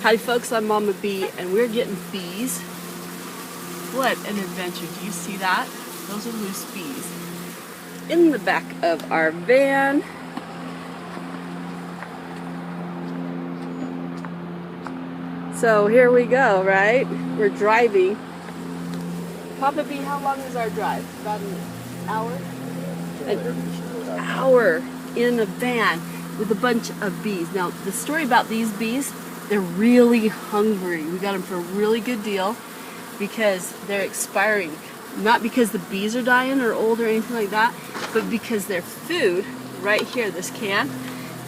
Hi folks, I'm Mama Bee and we're getting bees. What an adventure. Do you see that? Those are loose bees. In the back of our van. So here we go, right? We're driving. Papa Bee, how long is our drive? About an hour? An hour in a van with a bunch of bees. Now, the story about these bees, they're really hungry. We got them for a really good deal because they're expiring. Not because the bees are dying or old or anything like that, but because their food, right here, this can,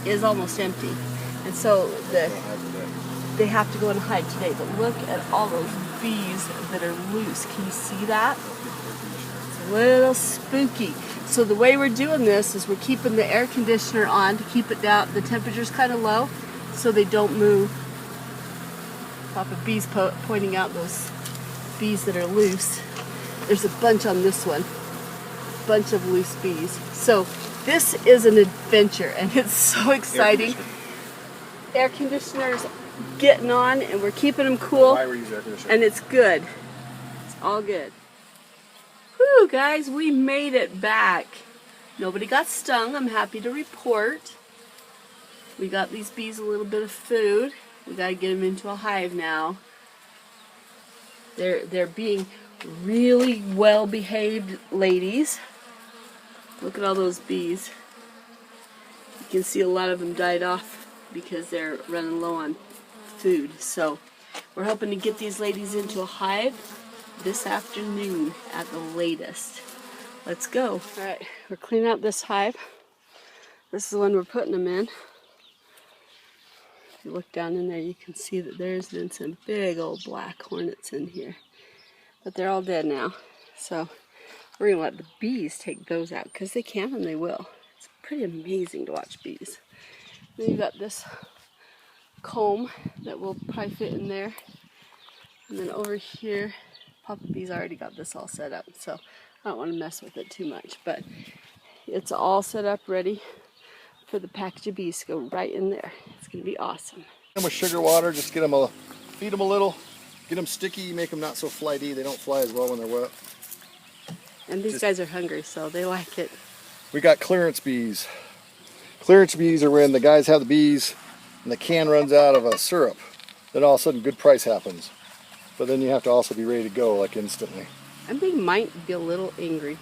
is almost empty. And so they have to go and hide today. But look at all those bees that are loose. Can you see that? It's a little spooky. So the way we're doing this is we're keeping the air conditioner on to keep it down. The temperature's kind of low so they don't move. Papa Bee's pointing out those bees that are loose. There's a bunch on this one. Bunch of loose bees. So this is an adventure and it's so exciting. Air conditioners getting on and we're keeping them cool. And it's good. It's all good. Whew, guys, we made it back. Nobody got stung, I'm happy to report. We got these bees a little bit of food. We got to get them into a hive now. They're being really well-behaved ladies. Look at all those bees. You can see a lot of them died off because they're running low on food. So we're hoping to get these ladies into a hive this afternoon at the latest. Let's go. All right, we're cleaning out this hive. This is the one we're putting them in. If you look down in there, you can see that there's been some big old black hornets in here. But they're all dead now. So we're going to let the bees take those out because they can and they will. It's pretty amazing to watch bees. Then you've got this comb that will probably fit in there. And then over here, Papa Bee's already got this all set up. So I don't want to mess with it too much. But it's all set up ready for the package of bees to go right in there. It's going to be awesome. With sugar water, just get them feed them a little, get them sticky, make them not so flighty. They don't fly as well when they're wet. And these guys are hungry, so they like it. We got clearance bees. Clearance bees are when the guys have the bees and the can runs out of a syrup. Then all of a sudden good price happens. But then you have to also be ready to go like instantly. And they might be a little angry.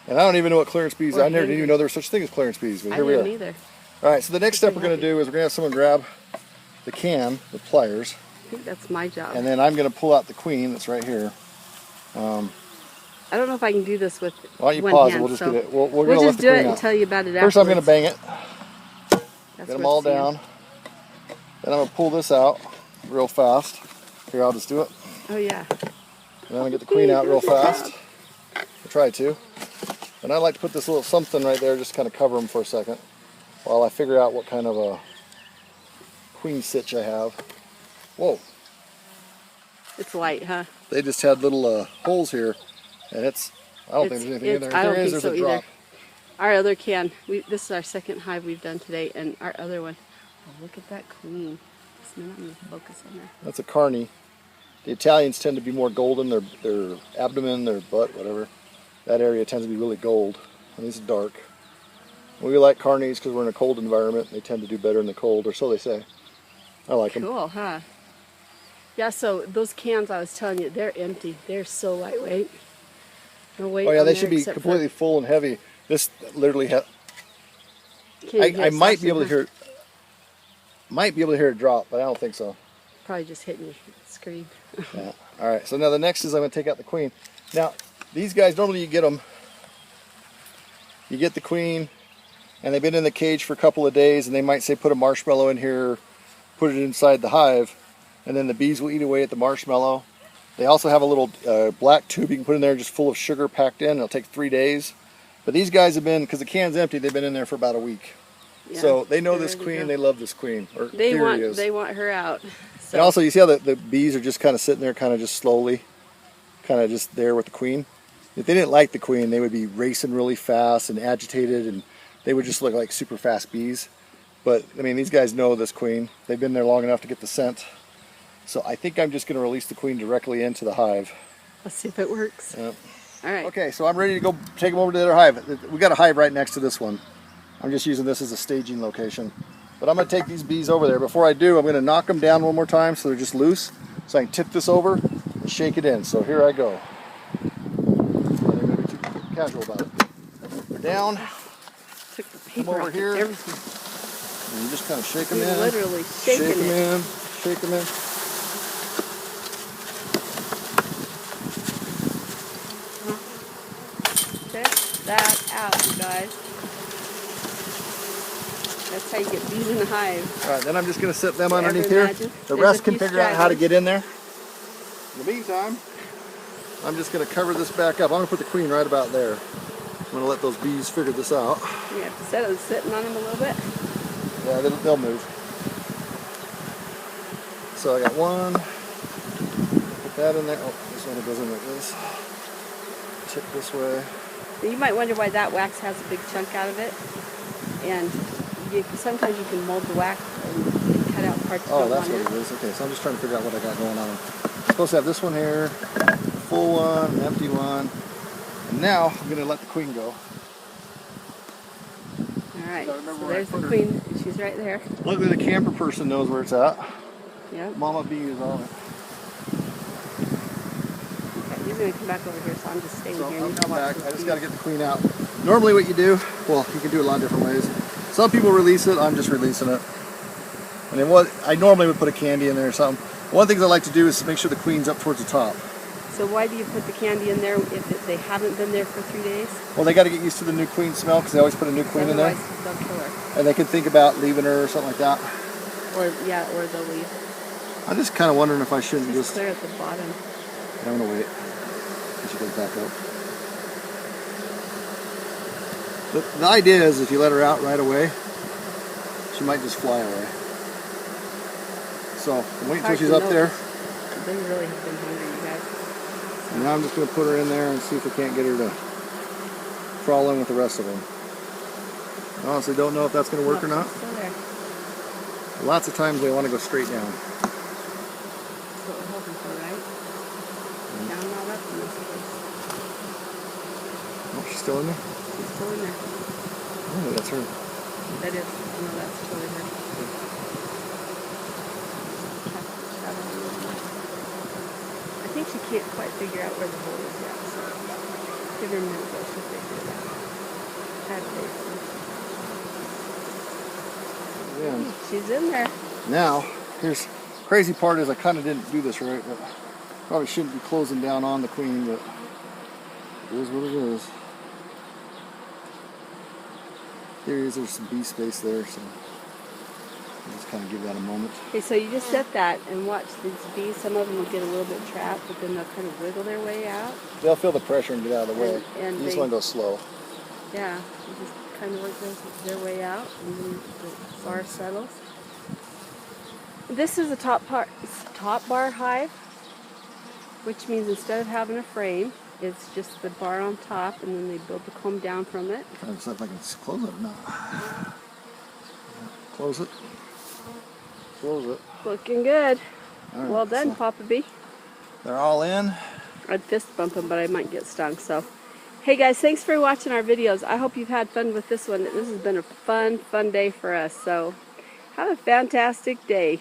And I don't even know what clearance bees are. I never didn't even know there was such a thing as clearance bees, but here we are. I didn't either. All right, so the next step we're going to do is we're going to have someone grab the can with pliers. I think that's my job. And then I'm going to pull out the queen that's right here. I don't know if I can do this with why don't you one pause hand, it? We'll just so get it. We'll just do it and tell you about it First, afterwards. I'm going to bang it. That's get them all down. Then I'm going to pull this out real fast. Here, I'll just do it. Oh, yeah. And then I'm going to get the queen out real fast. I'll try to. And I like to put this little something right there, just kind of cover them for a second while I figure out what kind of a queen sitch I have. Whoa. It's light, huh? They just had little holes here, and I don't think there's anything in there. I don't think there's so a drop. either. Our other can, this is our second hive we've done today, and our other one, oh, look at that queen. It's not going to focus on her. That's a carny. The Italians tend to be more golden, their abdomen, their butt, whatever. That area tends to be really gold, and this is dark. We like carnies because we're in a cold environment. They tend to do better in the cold, or so they say. I like them. Cool, huh? Yeah, so those cans I was telling you, they're empty. They're so lightweight. No weight. Oh yeah, they should be completely full and heavy. This literally has. I might be able to hear. Might be able to hear it drop, but I don't think so. Probably just hitting you. Scream. Yeah. All right. So now the next is I'm going to take out the queen. Now these guys normally you get them. You get the queen, and they've been in the cage for a couple of days, and they might say put a marshmallow in here, put it inside the hive, and then the bees will eat away at the marshmallow. They also have a little black tube you can put in there just full of sugar packed in. It'll take 3 days. But these guys have been, because the can's empty, they've been in there for about a week. Yeah, so they know this queen, they love this queen. Or they want her out. So. And also you see how the bees are just kind of sitting there, kind of just slowly, kind of just there with the queen. If they didn't like the queen, they would be racing really fast and agitated, and they would just look like super fast bees. But I mean, these guys know this queen. They've been there long enough to get the scent. So I think I'm just going to release the queen directly into the hive. Let's see if it works. Yep. All right. Okay, so I'm ready to go take them over to the other hive. We got a hive right next to this one. I'm just using this as a staging location. But I'm going to take these bees over there. Before I do, I'm going to knock them down one more time so they're just loose. So I can tip this over and shake it in. So here I go. I'm going to be too casual about it. They're down. Took the Come paper over off here. everything. And you just kind of shake them You're in. literally shaking shake them it. in. Shake them in. Check that out, you guys. That's how you get bees in the hive. All right, then I'm just going to set them underneath Ever here. imagine? The There's rest a can few figure out how to stragglers. get in there. In the meantime, I'm just going to cover this back up. I'm going to put the queen right about there. I'm going to let those bees figure this out. You have to set it sitting on them a little bit. Yeah, they'll move. So I got one. Put that in there. Oh, this one goes in like this. Tip this way. You might wonder why that wax has a big chunk out of it. And sometimes you can mold the wax and cut out parts you Oh, don't that's want what in. it is. Okay, so I'm just trying to figure out what I got going on. I'm supposed to have this one here, full one, an empty one. And now I'm going to let the queen go. Alright, Gotta remember so where I there's the put her. queen. She's right there. Luckily the camper person knows where it's at. Yep. Mama bee is on it. Okay, you're going to come back over here, so I'm just staying So here. I'll You come watch back. those I just bees. got to get the queen out. Normally what you do, well, you can do it a lot of different ways. Some people release it. I'm just releasing it. And then I normally would put a candy in there or something. One of the things I like to do is to make sure the queen's up towards the top. So why do you put the candy in there if they haven't been there for 3 days? Well, they got to get used to the new queen smell because they always put a new queen in there. Otherwise, they'll kill her. And they can think about leaving her or something like that. Or they'll leave. I'm just kind of wondering if I shouldn't Just just... clear at the bottom. I'm going to wait. She goes back up. The idea is if you let her out right away, she might just fly away. So wait until Hard she's to up there. notice. They really have been hungry, you guys. And now I'm just going to put her in there and see if I can't get her to crawl in with the rest of them. I honestly don't know if that's going to work or not. Still there. Lots of times they want to go straight down. That's what we're hoping for, right? Down, not up in this case. Oh, she's still in there? She's still in there. Oh, that's her. That is. No, that's totally her. I think she can't quite figure out where the hole is yet, so give her a minute, though. She'll figure it out. Yeah. She's in there. Now, here's crazy part is I kind of didn't do this right, but probably shouldn't be closing down on the queen, but it is what it is. There's some bee space there, so I'll just kind of give that a moment. Okay, so you just set that and watch these bees. Some of them will get a little bit trapped, but then they'll kind of wiggle their way out. They'll feel the pressure and get out of the way. And You just they- want to go slow. Yeah, you just kind of work their way out, and then the bar settles. This is a top bar hive, which means instead of having a frame, it's just the bar on top, and then they build the comb down from it. I'm trying to decide if I can close it or not. Close it. Close it. Looking good. All right, Well done, so Papa Bee. they're all in. I'd fist bump them, but I might get stung. So, hey guys, thanks for watching our videos. I hope you've had fun with this one. This has been a fun day for us. So, have a fantastic day.